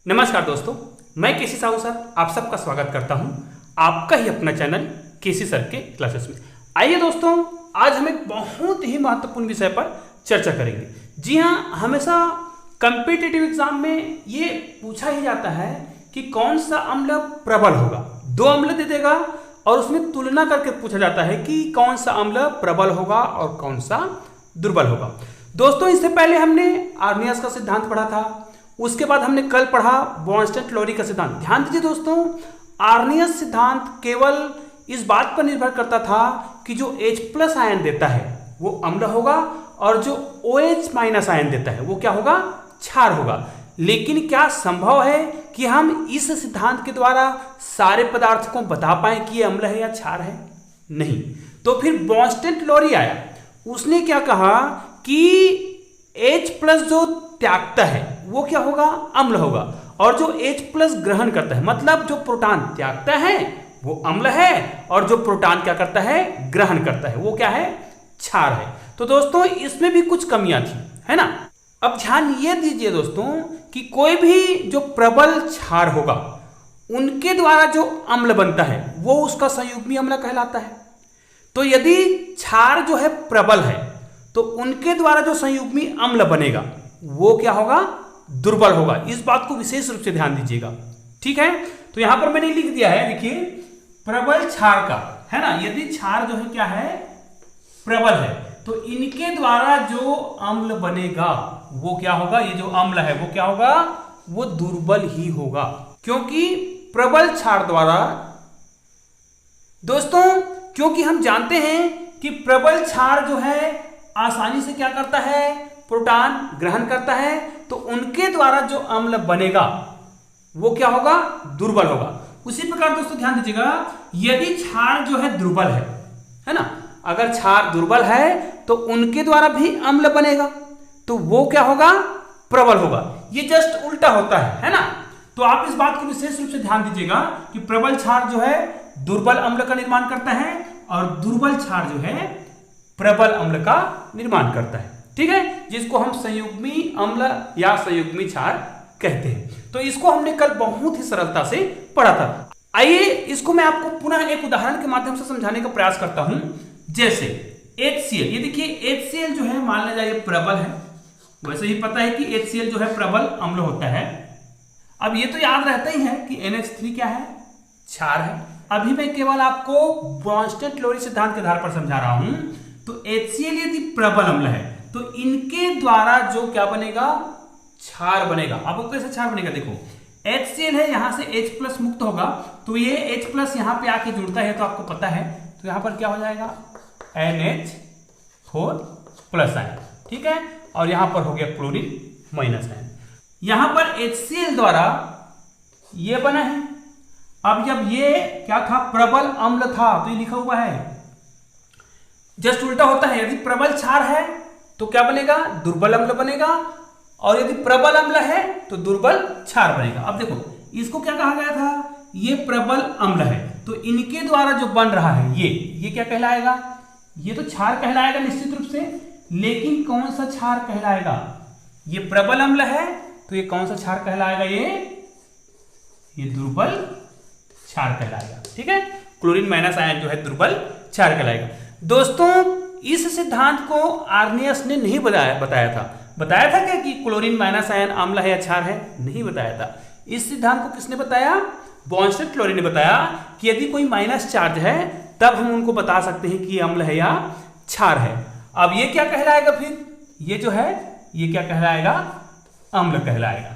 नमस्कार दोस्तों, मैं केसी साहू सर आप सबका स्वागत करता हूं आपका ही अपना चैनल केसी सर के क्लासेस में। आइए दोस्तों, आज हम एक बहुत ही महत्वपूर्ण विषय पर चर्चा करेंगे। जी हां, हमेशा कॉम्पिटिटिव एग्जाम में ये पूछा ही जाता है कि कौन सा अम्ल प्रबल होगा। दो अम्ल दे देगा और उसमें तुलना करके पूछा जाता है कि कौन सा अम्ल प्रबल होगा और कौन सा दुर्बल होगा। दोस्तों, इससे पहले हमने आर्नियस का सिद्धांत पढ़ा था, उसके बाद हमने कल पढ़ा बॉन्स्टेड-लोरी का सिद्धांत। ध्यान दीजिए दोस्तों, आर्नियस सिद्धांत केवल इस बात पर निर्भर करता था कि जो H+ आयन देता है वो अम्ल होगा और जो OH- आयन देता है वो क्या होगा, क्षार होगा। लेकिन क्या संभव है कि हम इस सिद्धांत के द्वारा सारे पदार्थ को बता पाए कि ये अम्ल है या क्षार है? नहीं। तो फिर बॉन्स्टेड-लोरी आया, उसने क्या कहा कि H+ जो त्यागता है वो क्या होगा, अम्ल होगा, और जो H+ ग्रहण करता है, मतलब जो प्रोटॉन त्यागता है वो अम्ल है और जो प्रोटॉन क्या करता है, ग्रहण करता है, वो क्या है, क्षार है। तो दोस्तों, इसमें भी कुछ कमियां थी, है ना। अब ध्यान ये दीजिए दोस्तों कि कोई भी जो प्रबल क्षार होगा उनके द्वारा जो अम्ल बनता है वो उसका संयुग्मी अम्ल कहलाता है। तो यदि क्षार जो है प्रबल है तो उनके द्वारा जो संयुग्मी अम्ल बनेगा वो क्या होगा, दुर्बल होगा। इस बात को विशेष रूप से ध्यान दीजिएगा, ठीक है। तो यहां पर मैंने लिख दिया है, देखिए, प्रबल क्षार का, है ना। यदि क्षार जो है क्या है, प्रबल है, तो इनके द्वारा जो अम्ल बनेगा वो क्या होगा, ये जो अम्ल है वो क्या होगा, वो दुर्बल ही होगा। क्योंकि प्रबल क्षार द्वारा दोस्तों, क्योंकि हम जानते हैं कि प्रबल क्षार जो है आसानी से क्या करता है, प्रोटॉन ग्रहण करता है, तो उनके द्वारा जो अम्ल बनेगा वो क्या होगा, दुर्बल होगा। उसी प्रकार दोस्तों ध्यान दीजिएगा, यदि क्षार जो है दुर्बल है ना, अगर क्षार दुर्बल है तो उनके द्वारा भी अम्ल बनेगा तो वो क्या होगा, प्रबल होगा। ये जस्ट उल्टा होता है ना। तो आप इस बात को विशेष रूप से ध्यान दीजिएगा कि प्रबल क्षार जो है दुर्बल अम्ल का निर्माण करता है और दुर्बल क्षार जो है प्रबल अम्ल का निर्माण करता है, ठीक है, जिसको हम संयुग्मी अम्ल या संयुग्मी क्षार कहते हैं। तो इसको हमने कल बहुत ही सरलता से पढ़ा था। आइए इसको मैं आपको पुनः एक उदाहरण के माध्यम से समझाने का प्रयास करता हूं। जैसे HCl, ये देखिए HCl जो है, मान लिया जाए प्रबल है, वैसे ही पता है कि HCl जो है प्रबल अम्ल होता है। अब ये तो याद रहता ही है कि NH3 क्या है, क्षार है। अभी मैं केवल आपको बॉन्स्टेड-लोरी सिद्धांत के आधार पर समझा रहा हूं। तो HCl यदि प्रबल अम्ल है तो इनके द्वारा जो क्या बनेगा, क्षार बनेगा। अब वो कैसे क्षार बनेगा, देखो, HCl है, यहां से H+ मुक्त होगा तो ये H+ यहां पे आके जुड़ता है, तो आपको पता है, तो यहां पर क्या हो जाएगा, NH4+ आयन, ठीक है, और यहां पर हो गया क्लोरीन- आयन। यहां पर HCl द्वारा ये बना है। अब जब ये क्या था, प्रबल अम्ल था, तो ये लिखा हुआ है, जस्ट उल्टा होता है। यदि प्रबल क्षार है तो क्या बनेगा, दुर्बल अम्ल बनेगा, और यदि प्रबल अम्ल है तो दुर्बल क्षार बनेगा। अब देखो, इसको क्या कहा गया था, ये प्रबल अम्ल है, तो इनके द्वारा जो बन रहा है ये क्या कहलाएगा, ये तो क्षार कहलाएगा निश्चित रूप से। लेकिन कौन सा क्षार कहलाएगा, ये प्रबल अम्ल है तो ये कौन सा क्षार कहलाएगा, ये दुर्बल क्षार कहलाएगा, ठीक है। क्लोरीन- आयन जो है दुर्बल क्षार कहलाएगा। दोस्तों, इस सिद्धांत को आर्नियस ने नहीं बताया था क्या कि क्लोरीन- आयन अम्ल है या क्षार है? नहीं बताया था। इस सिद्धांत को किसने बताया, बॉन्स्टेड-लोरी ने बताया कि यदि कोई माइनस चार्ज है तब हम उनको बता सकते हैं कि ये अम्ल है या क्षार है। अब ये क्या कहलाएगा, फिर ये जो है ये क्या कहलाएगा, अम्ल कहलाएगा,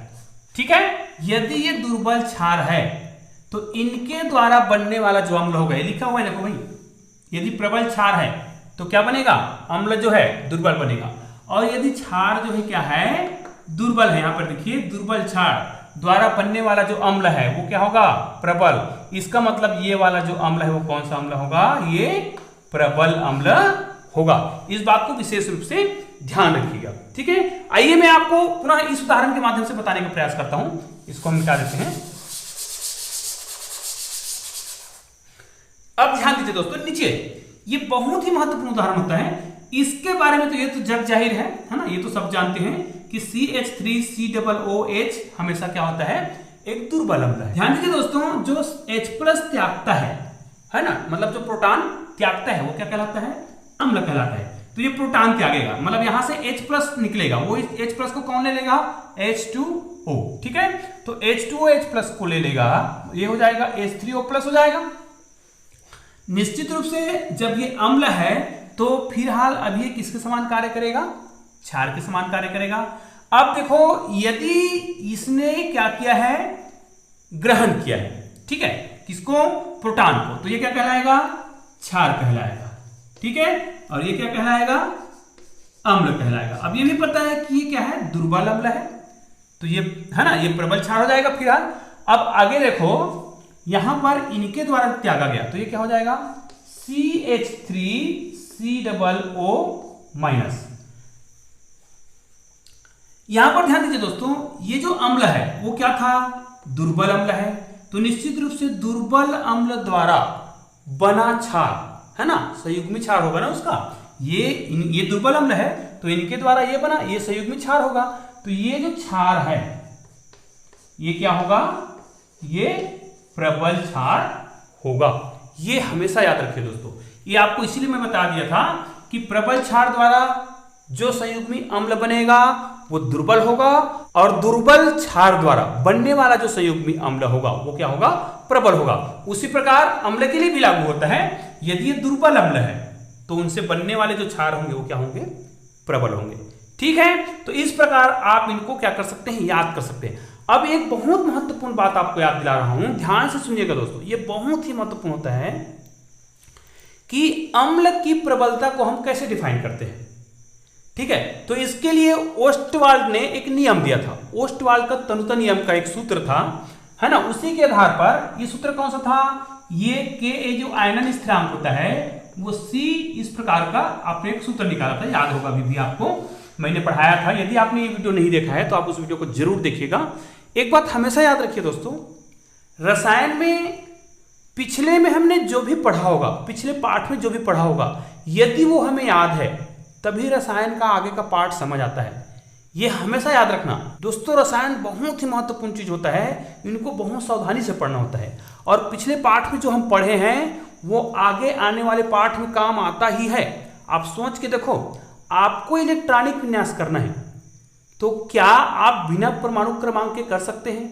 ठीक है। यदि ये दुर्बल क्षार है तो इनके द्वारा बनने वाला जो अम्ल होगा, ये लिखा हुआ है देखो भाई, यदि प्रबल क्षार है तो क्या बनेगा, अम्ल जो है दुर्बल बनेगा, और यदि क्षार जो है क्या है, दुर्बल है, यहां पर देखिए, दुर्बल क्षार द्वारा बनने वाला जो अम्ल है वो क्या होगा, प्रबल। इसका मतलब ये वाला जो अम्ल है वो कौन सा अम्ल होगा, ये प्रबल अम्ल होगा। इस बात को विशेष रूप से ध्यान रखिएगा, ठीक है। आइए मैं आपको पुनः इस उदाहरण के माध्यम से बताने का प्रयास करता हूं। इसको हम मिटा देते हैं। अब ध्यान दीजिए दोस्तों, नीचे ये बहुत ही महत्वपूर्ण उदाहरण होता है। इसके बारे में तो ये तो जग जाहिर है ना, ये तो सब जानते हैं कि CH3COOH हमेशा क्या होता है, एक दुर्बल अम्ल है। ध्यान दीजिए दोस्तों, जो H+ त्यागता है ना, मतलब जो प्रोटॉन त्यागता है वो क्या कहलाता है, अम्ल कहलाता है। तो ये प्रोटॉन त्यागेगा, मतलब यहां से H+ निकलेगा, वो H+ को कौन ले लेगा, H2O, ठीक है। तो H2OH+ को ले लेगा, ये हो जाएगा H3O+ हो जाएगा। निश्चित रूप से जब ये अम्ल है तो फिलहाल अब ये किसके समान कार्य करेगा, क्षार के समान कार्य करेगा। अब देखो, यदि इसने क्या किया है, ग्रहण किया है, ठीक है, किसको, प्रोटॉन को, तो ये क्या कहलाएगा, क्षार कहलाएगा, ठीक है। और ये क्या कहलाएगा, अम्ल कहलाएगा। अब ये भी पता है कि ये क्या है, दुर्बल अम्ल है, तो ये है ना, ये प्रबल क्षार हो जाएगा फिलहाल। अब आगे देखो, यहां पर इनके द्वारा त्यागा गया, तो ये क्या हो जाएगा, CH3COO-। यहां पर ध्यान दीजिए दोस्तों, ये जो अम्ल है वो क्या था, दुर्बल अम्ल है। तो निश्चित रूप से दुर्बल अम्ल द्वारा बना क्षार, है ना, संयुग्मी क्षार होगा ना उसका, ये दुर्बल अम्ल है तो इनके द्वारा ये बना, ये संयुग्मी क्षार होगा। तो ये जो क्षार है ये क्या होगा, ये प्रबल क्षार होगा। ये हमेशा याद रखिए दोस्तों, ये आपको इसीलिए मैं बता दिया था कि प्रबल क्षार द्वारा जो संयुग्मी अम्ल बनेगा वो दुर्बल होगा, और दुर्बल क्षार द्वारा बनने वाला जो संयुग्मी अम्ल होगा वो क्या होगा, प्रबल होगा। उसी प्रकार अम्ल के लिए भी लागू होता है, यदि ये दुर्बल अम्ल है तो उनसे बनने वाले जो क्षार होंगे वो क्या होंगे, प्रबल होंगे, ठीक है। तो इस प्रकार आप इनको क्या कर सकते हैं, याद कर सकते हैं। अब एक बहुत महत्वपूर्ण बात आपको याद दिला रहा हूं, ध्यान से सुनिएगा दोस्तों, ये बहुत ही महत्वपूर्ण होता है कि अम्ल की प्रबलता को हम कैसे डिफाइन करते हैं, ठीक है। तो इसके लिए ओस्टवाल्ड ने एक नियम दिया था, ओस्टवाल्ड का तनुता नियम का एक सूत्र था, है ना। उसी के आधार पर ये सूत्र कौन सा था, ये Ka जो आयनन स्थिरांक होता है वो C इस प्रकार का आपने एक सूत्र निकाला था, याद होगा अभी भी आपको, मैंने पढ़ाया था। यदि आपने ये वीडियो नहीं देखा है तो आप उस वीडियो को जरूर देखिएगा। एक बात हमेशा याद रखिए दोस्तों, रसायन में पिछले में हमने जो भी पढ़ा होगा, पिछले पाठ में जो भी पढ़ा होगा, यदि वो हमें याद है तभी रसायन का आगे का पार्ट समझ आता है। ये हमेशा याद रखना दोस्तों, रसायन बहुत ही महत्वपूर्ण चीज होता है, इनको बहुत सावधानी से पढ़ना होता है। और पिछले पाठ में जो हम पढ़े हैं वो आगे आने वाले पाठ में काम आता ही है। आप सोच के देखो, आपको इलेक्ट्रॉनिक विन्यास करना है तो क्या आप बिना परमाणु क्रमांक के कर सकते हैं?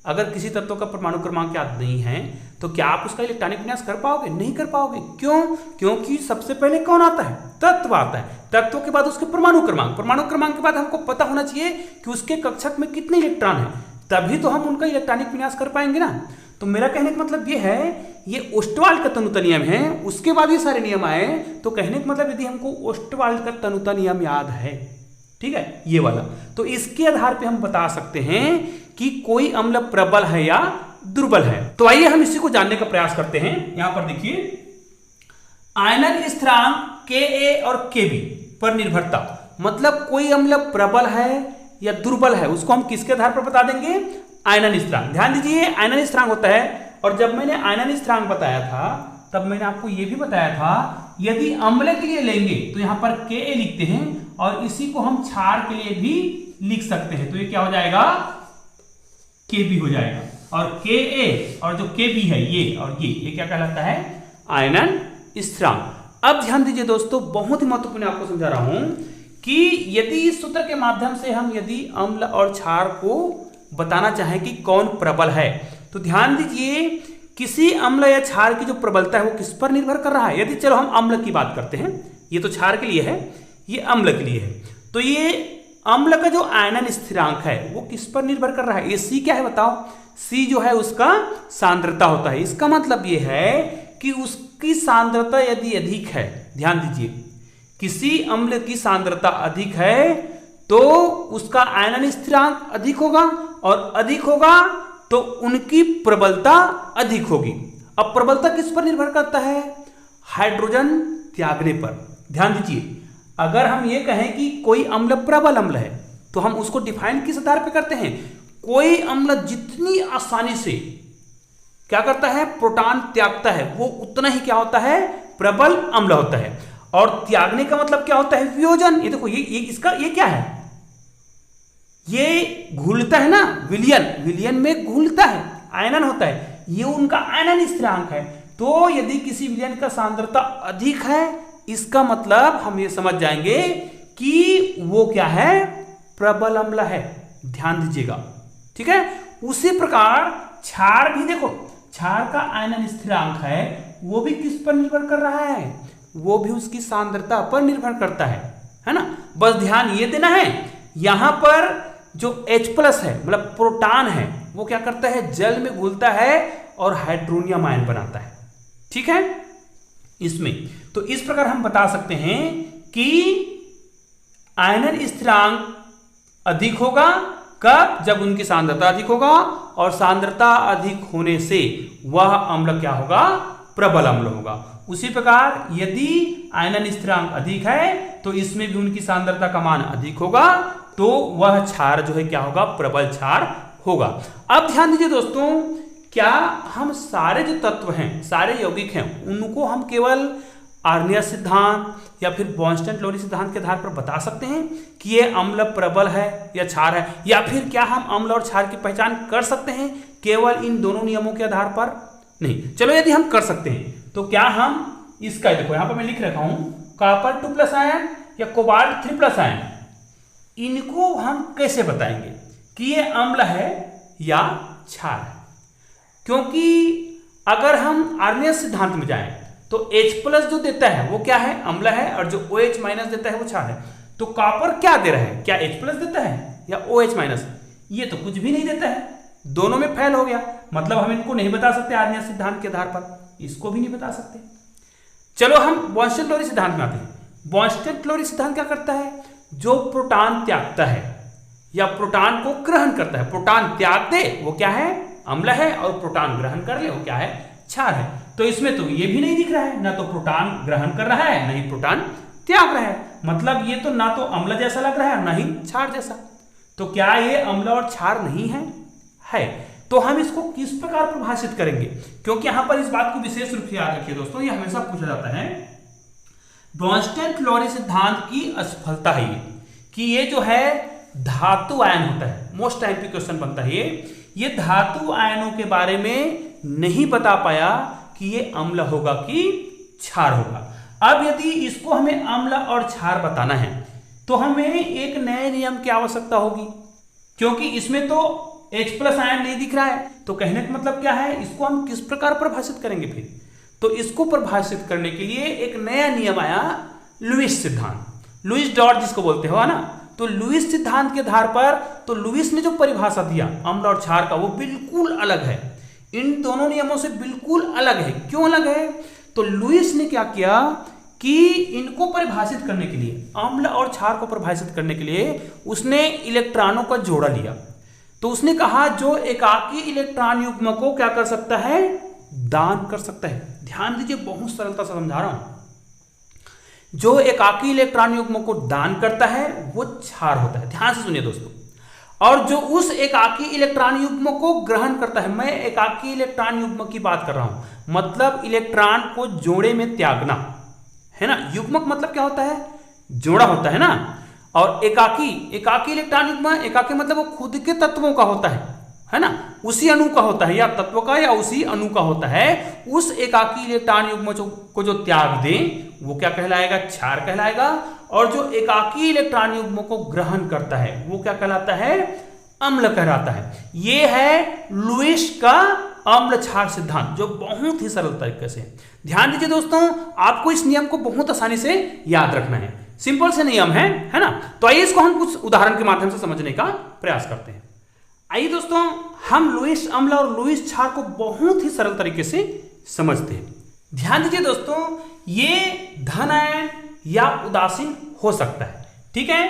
अगर किसी तत्व का परमाणु क्रमांक याद नहीं है तो क्या आप उसका इलेक्ट्रॉनिक विन्यास कर पाओगे? नहीं कर पाओगे। क्यों? क्योंकि सबसे पहले कौन आता है? तत्व आता है। तत्व के बाद उसके परमाणु क्रमांक, परमाणु क्रमांक के बाद हमको पता होना चाहिए कि उसके कक्षक में कितने इलेक्ट्रॉन है, तभी तो हम उनका इलेक्ट्रॉनिक विन्यास कर पाएंगे ना। तो मेरा कहने का मतलब ये है, ये ओस्टवाल्ड का तनुता नियम है, उसके बाद ये सारे नियम आए। तो कहने का मतलब यदि हमको ओस्टवाल्ड का तनुता नियम याद है, ठीक है, ये वाला, तो इसके आधार पे हम बता सकते हैं कि कोई अम्ल प्रबल है या दुर्बल है। तो आइए हम इसी को जानने का प्रयास करते हैं। यहां पर देखिए, आयनन स्थिरांक Ka और Kb पर निर्भरता, मतलब कोई अम्ल प्रबल है या दुर्बल है उसको हम किसके आधार पर बता देंगे? आयनन स्थिरांक। ध्यान दीजिए, आयनन स्थिरांक होता है। और जब मैंने आयनन स्थिरांक बताया था तब मैंने आपको यह भी बताया था, यदि अम्ल के लिए लेंगे तो यहां पर Ka लिखते हैं और इसी को हम क्षार के लिए भी लिख सकते हैं। तो ये क्या हो जाएगा? Kb हो जाएगा। और Ka और जो Kb है ये और ये क्या कहलाता है? आयनन स्थिरांक। अब ध्यान दीजिए दोस्तों, बहुत ही महत्वपूर्ण आपको समझा रहा हूं कि यदि इस सूत्र के माध्यम से हम यदि अम्ल और क्षार को बताना चाहें कि कौन प्रबल है, तो ध्यान दीजिए, किसी अम्ल या क्षार की जो प्रबलता है वो किस पर निर्भर कर रहा है। यदि चलो हम अम्ल की बात करते हैं, ये तो क्षार के लिए है, ये अम्ल के लिए है, तो ये अम्ल का जो आयनन स्थिरांक है वो किस पर निर्भर कर रहा है? ये C क्या है बताओ? C जो है उसका सांद्रता होता है। इसका मतलब ये है कि उसकी सांद्रता यदि अधिक है, ध्यान दीजिए, किसी अम्ल की सांद्रता अधिक है तो उसका आयनन स्थिरांक अधिक होगा, और अधिक होगा तो उनकी प्रबलता अधिक होगी। अब प्रबलता किस पर निर्भर करता है? हाइड्रोजन त्यागने पर। ध्यान दीजिए, अगर हम ये कहें कि कोई अम्ल प्रबल अम्ल है तो हम उसको डिफाइन किस आधार पर करते हैं? कोई अम्ल जितनी आसानी से क्या करता है? प्रोटॉन त्यागता है, वो उतना ही क्या होता है? प्रबल अम्ल होता है। और त्यागने का मतलब क्या होता है? वियोजन। ये देखो, ये इसका ये क्या है? ये घुलता है ना, विलयन, विलयन में घुलता है, आयनन होता है, ये उनका आयनन स्थिरांक है। तो यदि किसी विलयन का सांद्रता अधिक है, इसका मतलब हम ये समझ जाएंगे कि वो क्या है, प्रबल अम्ल है। ध्यान दीजिएगा, ठीक है। उसी प्रकार क्षार भी देखो, क्षार का आयनन स्थिरांक है, वो भी किस पर निर्भर कर रहा है, वो भी उसकी सांद्रता पर निर्भर करता है ना। बस ध्यान ये देना है, यहां पर जो H+ है मतलब प्रोटॉन है, वो क्या करता है, जल में घुलता है और हाइड्रोनियम आयन बनाता है, ठीक है। इसमें तो इस प्रकार हम बता सकते हैं कि आयनन स्थिरांक अधिक होगा, कब, जब उनकी सांद्रता अधिक होगा, और सांद्रता अधिक होने से वह अम्ल क्या होगा, प्रबल अम्ल होगा। उसी प्रकार यदि आयनन स्थिरांक अधिक है तो इसमें भी उनकी सांद्रता का मान अधिक होगा, तो वह क्षार जो है क्या होगा, प्रबल क्षार होगा। अब ध्यान दीजिए दोस्तों, क्या हम सारे जो तत्व हैं, सारे यौगिक हैं, उनको हम केवल आर्नियस सिद्धांत या फिर बॉन्स्टन-लोरी सिद्धांत के आधार पर बता सकते हैं कि ये अम्ल प्रबल है या क्षार है, या फिर क्या हम अम्ल और क्षार की पहचान कर सकते हैं केवल इन दोनों नियमों के आधार पर? नहीं। चलो यदि हम कर सकते हैं तो क्या हम इसका, देखो यहां पर मैं लिख रखा हूं, कॉपर 2+ आयन या कोबाल्ट 3+ आयन, इनको हम कैसे बताएंगे कि ये अम्ल है या क्षार है? क्योंकि अगर हम आर्नियस सिद्धांत में जाएं तो H+ जो देता है वो क्या है, अम्ल है, और जो OH- देता है वो क्षार है। तो कॉपर क्या दे रहा है, क्या H+ देता है या OH-? ये तो कुछ भी नहीं देता है, दोनों में फेल हो गया। मतलब हम इनको नहीं बता सकते आर्नियस सिद्धांत के आधार पर, इसको भी नहीं बता सकते। चलो हम बॉन्स्टन-लोरी सिद्धांत में आते हैं। बॉन्स्टन-लोरी सिद्धांत क्या करता है, जो प्रोटॉन त्यागता है या प्रोटॉन को ग्रहण करता है, प्रोटॉन त्याग दे वो क्या है, अम्ल है, और प्रोटॉन ग्रहण कर ले वो क्या है, क्षार है। तो इसमें तो ये भी नहीं दिख रहा है, ना तो प्रोटॉन ग्रहण कर रहा है, ना ही प्रोटॉन त्याग रहा है। मतलब ये तो ना तो अम्ल जैसा लग रहा है, ना ही क्षार जैसा। तो क्या ये अम्ल और क्षार नहीं है? है। तो हम इसको किस प्रकार परिभाषित करेंगे? क्योंकि यहां पर इस बात को विशेष रूप से याद रखिए दोस्तों, ये हमेशा पूछा जाता है। ब्रॉन्स्टन-लोरी सिद्धांत की असफलता है ये कि ये जो है धातु आयन होता है, मोस्ट टाइम पे क्वेश्चन बनता है ये धातु आयनों के बारे में नहीं बता पाया कि ये अम्ल होगा कि क्षार होगा। अब यदि इसको हमें अम्ल और क्षार बताना है तो हमें एक नए नियम की आवश्यकता होगी, क्योंकि इसमें तो H+ आयन नहीं दिख रहा है। तो कहने का मतलब क्या है, इसको हम किस प्रकार परिभाषित करेंगे फिर? तो इसको परिभाषित करने के लिए एक नया नियम आया, लुईस सिद्धांत, लुईस डॉट जिसको बोलते हो ना। तो लुईस सिद्धांत के आधार पर तो लुईस ने जो परिभाषा दिया अम्ल और क्षार का, वो बिल्कुल अलग है, इन दोनों नियमों से बिल्कुल अलग है। क्यों अलग है? तो लुईस ने क्या किया कि इनको परिभाषित करने के लिए, अम्ल और क्षार को परिभाषित करने के लिए उसने इलेक्ट्रॉनों का जोड़ा लिया। तो उसने कहा जो एकाकी इलेक्ट्रॉन युग्म को क्या कर सकता है, दान कर सकता है। ध्यान दीजिए, बहुत सरलता से समझा रहा हूं। जो एकाकी इलेक्ट्रॉन युग्म को दान करता है वो क्षार होता है। ध्यान से सुनिए दोस्तों। और जो उस एकाकी इलेक्ट्रॉन युग्म को ग्रहण करता है, मैं एकाकी इलेक्ट्रॉन युग्म की बात कर रहा हूं, मतलब इलेक्ट्रॉन को जोड़े में त्यागना है ना। युग्मक मतलब क्या होता है, जोड़ा होता है ना। और एकाकी इलेक्ट्रॉन युग्म, एकाकी मतलब वो खुद के तत्वों का होता है ना, उसी अणु का होता है, या तत्व का या उसी अणु का होता है। उस एकाकी इलेक्ट्रॉन युग्म को जो त्याग दे वो क्या कहलाएगा, क्षार कहलाएगा। और जो एकाकी इलेक्ट्रॉन युग्म को ग्रहण करता है वो क्या कहलाता है, अम्ल कहलाता है। ये है लुईस का अम्ल क्षार सिद्धांत, जो बहुत ही सरल तरीके से। ध्यान दीजिए दोस्तों, आपको इस नियम को बहुत आसानी से याद रखना है, सिंपल से नियम है ना। तो आइए इसको हम कुछ उदाहरण के माध्यम से समझने का प्रयास करते हैं। आइए दोस्तों, हम लुईस अम्ल और लुईस क्षार को बहुत ही सरल तरीके से समझते हैं। ध्यान दीजिए दोस्तों, ये धन आयन या उदासीन हो सकता है, ठीक है।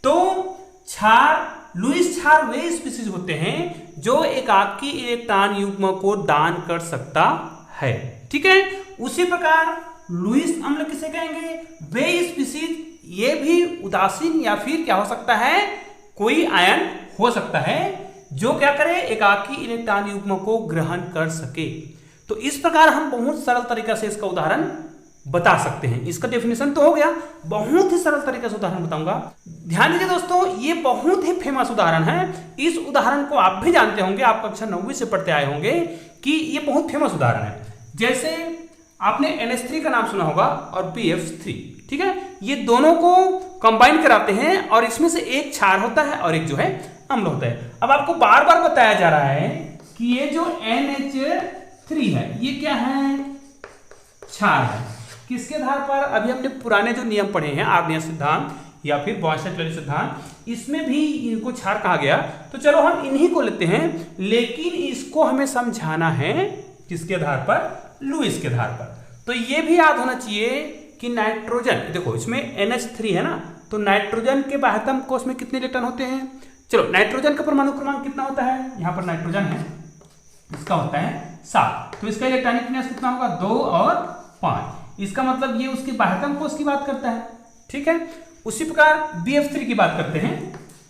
तो क्षार, लुईस क्षार वे स्पीशीज होते हैं जो एकाकी इलेक्ट्रॉन युग्म को दान कर सकता है, ठीक है। उसी प्रकार लुईस अम्ल किसे कहेंगे, वे स्पीशीज ये भी उदासीन या फिर क्या हो सकता है, कोई आयन हो सकता है जो क्या करे, एकाकी इलेक्ट्रॉन युग्म को ग्रहण कर सके। तो इस प्रकार हम बहुत सरल तरीका से इसका उदाहरण बता सकते हैं। इसका डेफिनेशन तो हो गया, बहुत ही सरल तरीके से उदाहरण बताऊंगा। ध्यान दीजिए दोस्तों, ये बहुत ही फेमस उदाहरण है। इस उदाहरण को आप भी जानते होंगे, आप कक्षा 9वीं से पढ़ते आए होंगे कि ये बहुत फेमस उदाहरण है। जैसे आपने NH3 का नाम सुना होगा और BF3, ठीक है, ये दोनों को कंबाइन कराते हैं और इसमें से एक क्षार होता है और एक जो है अम्ल होता है। अब आपको बार बार बताया जा रहा है कि ये जो NH3 है ये क्या है, क्षार है। किसके आधार पर? अभी हमने पुराने जो नियम पढ़े हैं, आर्निया सिद्धांत या फिर बॉयसेट सिद्धांत, इसमें भी इनको क्षार कहा गया। तो चलो हम इन्हीं को लेते हैं, लेकिन इसको हमें समझाना है किसके आधार पर? लुईस के आधार पर। तो ये भी याद होना चाहिए कि नाइट्रोजन, देखो इसमें NH3 है ना, तो नाइट्रोजन के बाह्यतम कोश में कितने इलेक्ट्रॉन होते हैं? चलो, नाइट्रोजन का परमाणु क्रमांक कितना होता है? यहाँ पर नाइट्रोजन है, इसका होता है 7। तो इसका इलेक्ट्रॉनिक विन्यास कितना होगा? 2 और 5। इसका मतलब ये उसके बाह्यतम कोश की बात करता है, ठीक है। उसी प्रकार BF3 की बात करते हैं।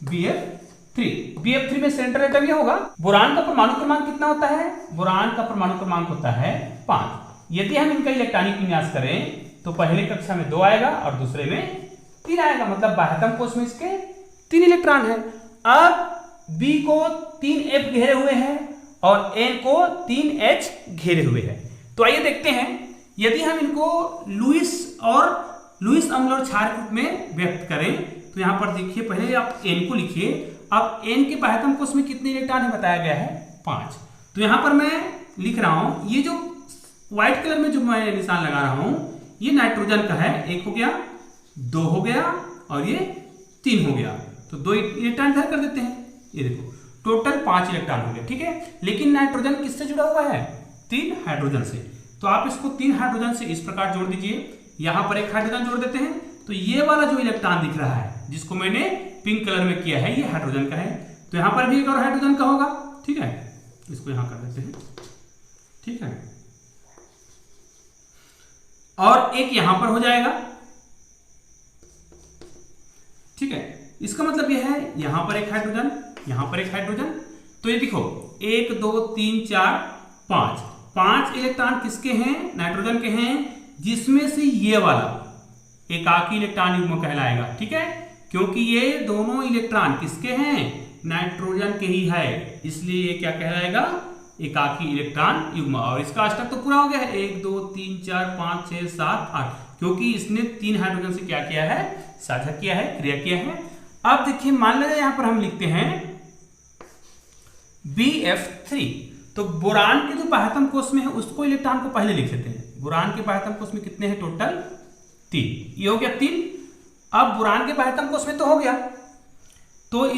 BF3 में सेंट्रल एटम ये होगा। बोरान का परमाणु क्रमांक कितना होता है? बोरान का परमाणु क्रमांक होता है 5। यदि हम इनका इलेक्ट्रॉनिक विन्यास करें तो पहले कक्षा में 2 आएगा और दूसरे में 3 आएगा, मतलब बाह्यतम कोश में इसके 3 इलेक्ट्रॉन है। अब B को 3F घेरे हुए हैं और N को 3H घेरे हुए हैं। तो आइए देखते हैं, यदि हम इनको लुईस अम्ल और क्षार के रूप में व्यक्त करें तो यहां पर देखिए, पहले आप N को लिखिए। अब N के बाह्यतम कोश में कितने इलेक्ट्रॉन है बताया गया है? 5। तो यहां पर मैं लिख रहा हूं, ये जो व्हाइट कलर में जो मैं निशान लगा रहा हूं ये नाइट्रोजन का है। 1 हो गया, 2 हो गया और ये 3 हो गया। तो 2 इलेक्ट्रॉन इधर कर देते हैं, ये देखो टोटल 5 इलेक्ट्रॉन हो गए, ठीक है। लेकिन नाइट्रोजन किससे जुड़ा हुआ है? 3 हाइड्रोजन से। तो आप इसको 3 हाइड्रोजन से इस प्रकार जोड़ दीजिए। यहां पर एक हाइड्रोजन जोड़ देते हैं, तो ये वाला जो इलेक्ट्रॉन दिख रहा है जिसको मैंने पिंक कलर में किया है, ये हाइड्रोजन का है। तो यहां पर भी एक और हाइड्रोजन का होगा, ठीक है। इसको यहां कर देते हैं, ठीक है। और एक यहां पर हो जाएगा, ठीक है। इसका मतलब यह है यहां पर एक हाइड्रोजन, यहां पर एक हाइड्रोजन। तो ये देखो 1 2 3 4 5 इलेक्ट्रॉन किसके हैं? नाइट्रोजन के हैं, जिसमें से ये वाला एकाकी इलेक्ट्रॉन युग्म कहलाएगा, ठीक है। क्योंकि ये दोनों इलेक्ट्रॉन किसके हैं? नाइट्रोजन के ही है, इसलिए ये क्या कहलाएगा? एकाकी इलेक्ट्रॉन युग्म। और इसका अष्टक तो पूरा हो गया है, 1 2 3 4 5 6 7 8, क्योंकि इसने 3 हाइड्रोजन से क्या किया है? साझा किया है, क्रिया किया है। अब देखिए, मान लीजिए यहां पर हम लिखते हैं BF3। तो बोरान के जो बाह्यतम कोश में है उसको इलेक्ट्रॉन को पहले लिख लेते हैं। बोरान के बाह्यतम कोश में कितने हैं टोटल? 3। ये हो गया 3। अब बोरान के बाह्यतम कोश में तो हो गया, तो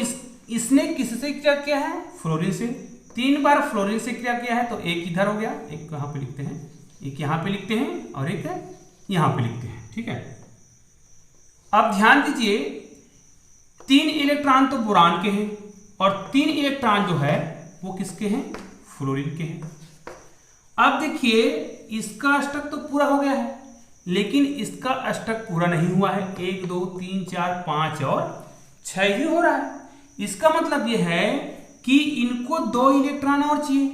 इसने किससे क्रिया किया है? फ्लोरीन से। 3 बार फ्लोरीन से क्रिया किया है, तो एक इधर हो गया, एक यहां पे लिखते हैं, एक यहां पे लिखते हैं और एक यहां पे लिखते हैं, ठीक है। अब ध्यान दीजिए, 3 इलेक्ट्रॉन तो बोरान के हैं और 3 इलेक्ट्रॉन जो है वो किसके हैं? फ्लोरीन के हैं। अब देखिए, इसका अष्टक तो पूरा हो गया है, लेकिन इसका अष्टक पूरा नहीं हुआ है। 1 2 3 4 5 और 6 ही हो रहा है। इसका मतलब यह है कि इनको 2 इलेक्ट्रॉन और चाहिए।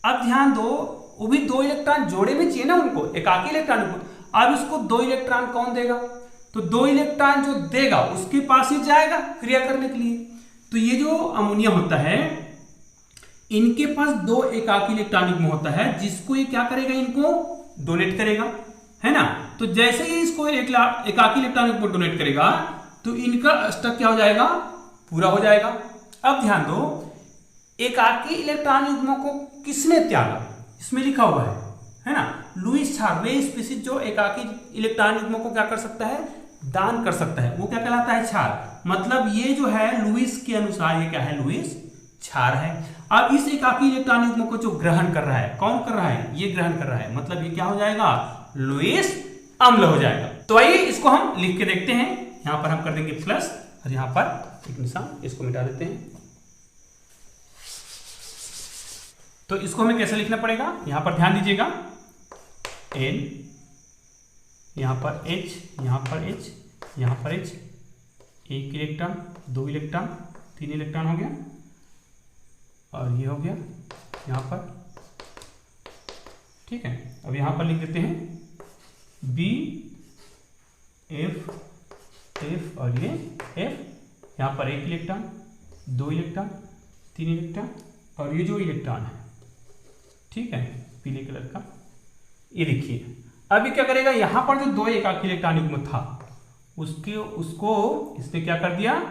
अब ध्यान दो, वो भी 2 इलेक्ट्रॉन जोड़े में चाहिए ना उनको, एकाकी इलेक्ट्रॉन को। अब इसको 2 इलेक्ट्रॉन कौन देगा? तो 2 इलेक्ट्रॉन जो देगा उसके पास ही जाएगा क्रिया करने के लिए। तो ये जो अमोनिया होता है, इनके पास 2 एकाकी इलेक्ट्रॉन युग्म होता है, जिसको ये क्या करेगा? इनको डोनेट करेगा, है ना। तो जैसे ही इसको एकाकी इलेक्ट्रॉन युग्म डोनेट करेगा तो इनका अष्टक क्या हो जाएगा? पूरा हो जाएगा। अब ध्यान दो, एकाकी इलेक्ट्रॉन युग्मों को किसने त्यागा? इसमें लिखा हुआ है ना। लुईस क्षार, वे स्पीशीज जो एकाकी इलेक्ट्रॉन युग्मों को क्या कर सकता है? दान कर सकता है, वो क्या कहलाता है? क्षार। मतलब ये जो है लुईस के अनुसार ये क्या है? लुईस क्षार है। अब इस एकाकी इलेक्ट्रॉन युग्म को जो ग्रहण कर रहा है, कौन कर रहा है? ये ग्रहण कर रहा है, मतलब ये क्या हो जाएगा? लुईस अम्ल हो जाएगा। तो आइए इसको हम लिख के देखते हैं। यहां पर हम कर देंगे प्लस और यहां पर एक निशान, इसको मिटा देते हैं। तो इसको हमें कैसे लिखना पड़ेगा? यहां पर ध्यान दीजिएगा, N, यहां पर H, यहां पर H, यहां पर H, 1 इलेक्ट्रॉन, 2 इलेक्ट्रॉन, 3 इलेक्ट्रॉन हो गया और ये हो गया यहां पर, ठीक है। अब यहां पर लिख देते हैं बी एफ एफ और ये एफ, यहाँ पर 1 इलेक्ट्रॉन, 2 इलेक्ट्रॉन, 3 इलेक्ट्रॉन और ये जो इलेक्ट्रॉन है, ठीक है, पीले कलर का, ये देखिए। अब ये क्या करेगा, यहाँ पर जो 2 एकाकी इलेक्ट्रॉन युग्म था उसको इसने क्या कर दिया,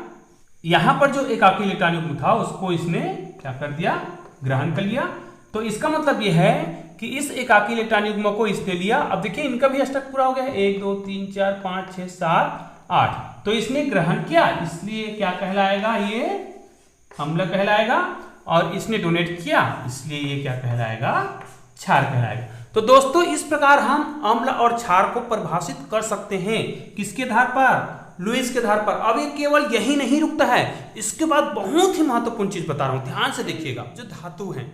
यहाँ पर जो एकाकी इलेक्ट्रॉन युग्म था उसको इसने क्या कर दिया, ग्रहण कर लिया। तो इसका मतलब ये है कि इस एकाकी इलेक्ट्रॉन युग्म को इसने लिया। अब देखिए इनका भी अष्टक पूरा हो गया है, 1 2 3 4 5 6 7 8, तो इसने ग्रहण किया, इसलिए क्या कहलाएगा, ये अम्ल कहलाएगा। और इसने डोनेट किया, इसलिए ये क्या कहलाएगा, क्षार कहलाएगा। तो दोस्तों इस प्रकार हम अम्ल और क्षार को परिभाषित कर सकते हैं, किसके आधार पर, लुईस के आधार पर। अब ये केवल यही नहीं रुकता है, इसके बाद बहुत ही महत्वपूर्ण चीज बता रहा हूं, ध्यान से देखिएगा, जो धातु हैं।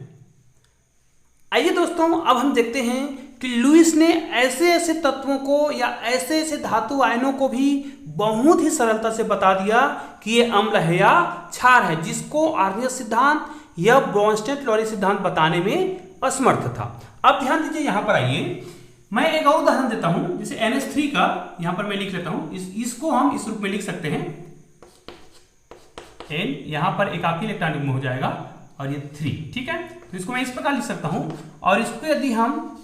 आइए दोस्तों अब हम देखते हैं कि लुईस ने ऐसे ऐसे तत्वों को या ऐसे ऐसे धातु आयनों को भी बहुत ही सरलता से बता दिया कि ये अम्ल है या क्षार है, जिसको आर्नियस सिद्धांत या ब्रोंस्टेड-लॉरी सिद्धांत बताने में असमर्थ था। अब ध्यान दीजिए, यहां पर आइए, मैं एक और उदाहरण देता हूं, जैसे NH3 का यहां पर मैं लिख लेता हूं, इसको हम इस रूप में लिख सकते हैं, N यहां पर एकाकी इलेक्ट्रॉन युग्म हो जाएगा और ये 3, ठीक है। तो इसको मैं इस प्रकार लिख सकता हूं, और इसको यदि हम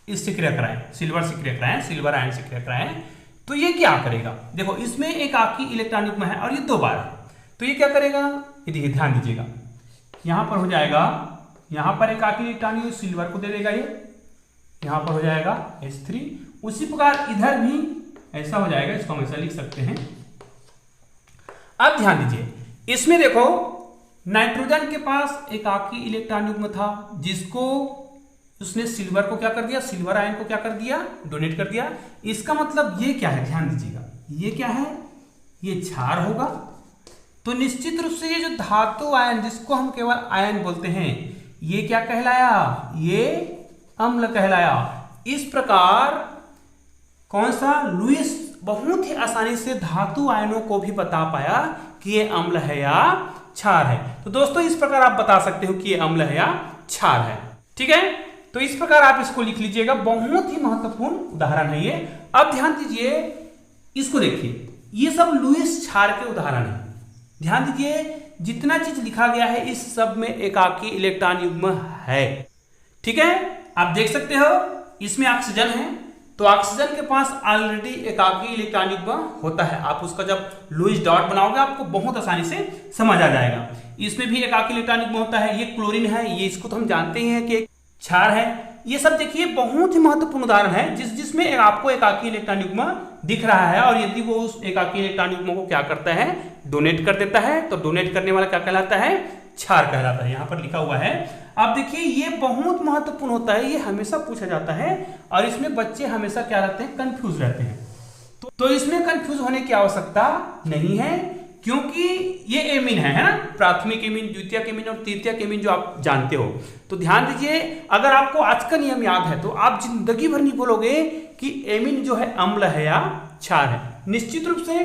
इससे क्रिया कराएं, सिल्वर से क्रिया कराएं, सिल्वर आयन से क्रिया कराएं, तो ये क्या करेगा, देखो इसमें एकाकी इलेक्ट्रॉन युग्म है और ये 2 बार है, तो ये क्या करेगा, ये देखिए ध्यान दीजिएगा, यहां पर हो जाएगा, यहां पर एकाकी इलेक्ट्रॉन युग्म सिल्वर को दे देगा, ये यहां पर हो जाएगा H3, उसी प्रकार इधर भी ऐसा हो जाएगा, इसको हम ऐसा लिख सकते हैं। अब ध्यान दीजिए, इसमें देखो नाइट्रोजन के पास एकाकी इलेक्ट्रॉन युग्म था, जिसको उसने सिल्वर को क्या कर दिया, सिल्वर आयन को क्या कर दिया, डोनेट कर दिया। इसका मतलब ये क्या है, ध्यान दीजिएगा, ये क्या है, ये क्षार होगा। तो निश्चित रूप से ये जो धातु आयन, जिसको हम केवल आयन बोलते हैं, ये क्या कहलाया, ये अम्ल कहलाया। इस प्रकार कौन सा, लुईस बहुत ही आसानी से धातु आयनों को भी बता पाया कि ये अम्ल है या क्षार है। तो दोस्तों इस प्रकार आप बता सकते हो कि ये अम्ल है या क्षार है, ठीक है। तो इस प्रकार आप इसको लिख लीजिएगा, बहुत ही महत्वपूर्ण उदाहरण है ये। अब ध्यान दीजिए, इसको देखिए, ये सब लुईस क्षार के उदाहरण है। ध्यान दीजिए, जितना चीज लिखा गया है इस सब में एकाकी इलेक्ट्रॉन युग्म है, ठीक है। आप देख सकते हो इसमें ऑक्सीजन है, तो ऑक्सीजन के पास ऑलरेडी एकाकी इलेक्ट्रॉन युग्म होता है। आप उसका जब लुईस डॉट बनाओगे आपको बहुत आसानी से समझ आ जाएगा। इसमें भी एकाकी इलेक्ट्रॉन युग्म होता है। ये क्लोरीन है, ये इसको तो हम जानते ही हैं कि क्षार है। ये सब देखिए बहुत ही महत्वपूर्ण उदाहरण है, जिसमें आपको एकाकी इलेक्ट्रॉन युग्म दिख रहा है, और यदि वो उस एकाकी इलेक्ट्रॉन युग्म को क्या करता है, डोनेट कर देता है, तो डोनेट करने वाला क्या कहलाता है, क्षार कहलाता है। यहाँ पर लिखा हुआ है। अब देखिए ये बहुत महत्वपूर्ण होता है, ये हमेशा पूछा जाता है, और इसमें बच्चे हमेशा क्या रहते हैं, कंफ्यूज रहते हैं। तो इसमें कंफ्यूज होने की आवश्यकता नहीं है, क्योंकि ये एमीन है ना, प्राथमिक एमीन, द्वितीयक एमीन और तृतीयक एमीन जो आप जानते हो। तो ध्यान दीजिए, अगर आपको आज का नियम याद है तो आप जिंदगी भर नहीं बोलोगे कि एमीन जो है अम्ल है या क्षार है। निश्चित रूप से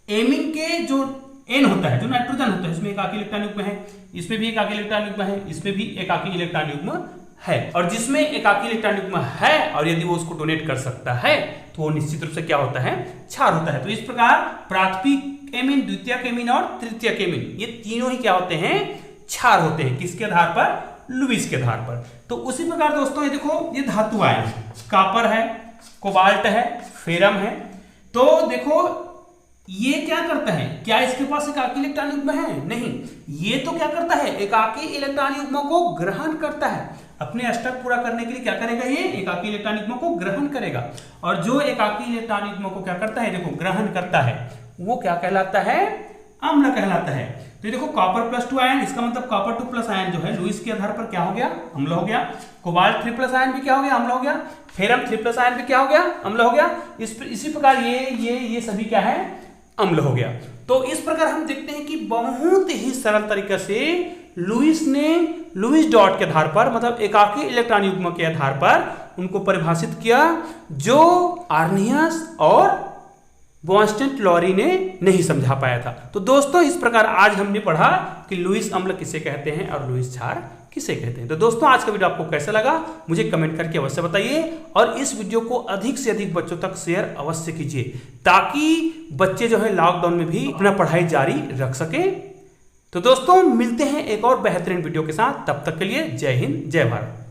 एमीन के जो N होता है, जो नाइट्रोजन होता है, इसमें एकाकी इलेक्ट्रॉन युग्म है, इसमें भी एकाकी इलेक्ट्रॉन युग्म है, इसमें भी एकाकी इलेक्ट्रॉन युग्म है, और जिसमें एकाकी इलेक्ट्रॉन युग्म है और यदि वो उसको डोनेट कर सकता है तो वो निश्चित रूप से क्या होता है, क्षार होता है। तो इस प्रकार प्राथमिक एमीन, द्वितीयक एमीन और तृतीयक एमीन, ये तीनों ही क्या होते हैं, क्षार होते हैं। किसके आधार पर, लुईस के आधार पर। तो उसी प्रकार दोस्तों ये देखो, ये धातु आयन है, कॉपर है, कोबाल्ट है, फेरम है। तो देखो ये क्या करता है, क्या इसके पास एकाकी इलेक्ट्रॉन युग्म है, नहीं, ये तो क्या करता है, एकाकी इलेक्ट्रॉन युग्म को ग्रहण करता है। अपने अष्टक पूरा करने के लिए क्या करेगा, ये एकाकी इलेक्ट्रॉन युग्म को ग्रहण करेगा, और जो एकाकी इलेक्ट्रॉन युग्म को क्या करता है, देखो ग्रहण करता है, वो क्या कहलाता है, अम्ल कहलाता है। तो ये देखो कॉपर +2 आयन, इसका मतलब कॉपर 2+ आयन जो है लुईस के आधार पर क्या हो गया, अम्ल हो गया। कोबाल्ट 3+ आयन भी क्या हो गया, अम्ल हो गया। फेरम 3+ आयन भी क्या हो गया, अम्ल हो गया। इसी प्रकार ये सभी क्या है, अम्ल हो गया। तो इस प्रकार हम देखते हैं कि बहुत ही सरल तरीके से लुईस ने लुईस डॉट के आधार पर, मतलब एकाकी इलेक्ट्रॉन युग्म के आधार पर उनको परिभाषित किया, जो आर्नियस और बॉन्स्टेंट लॉरी ने नहीं समझा पाया था। तो दोस्तों इस प्रकार आज हमने पढ़ा कि लुईस अम्ल किसे कहते हैं और लुईस क्षार किसे कहते हैं। तो दोस्तों आज का वीडियो आपको कैसा लगा मुझे कमेंट करके अवश्य बताइए और इस वीडियो को अधिक से अधिक बच्चों तक शेयर अवश्य कीजिए ताकि बच्चे जो है लॉकडाउन में भी अपना पढ़ाई जारी रख सके। तो दोस्तों मिलते हैं एक और बेहतरीन वीडियो के साथ, तब तक के लिए जय हिंद जय भारत।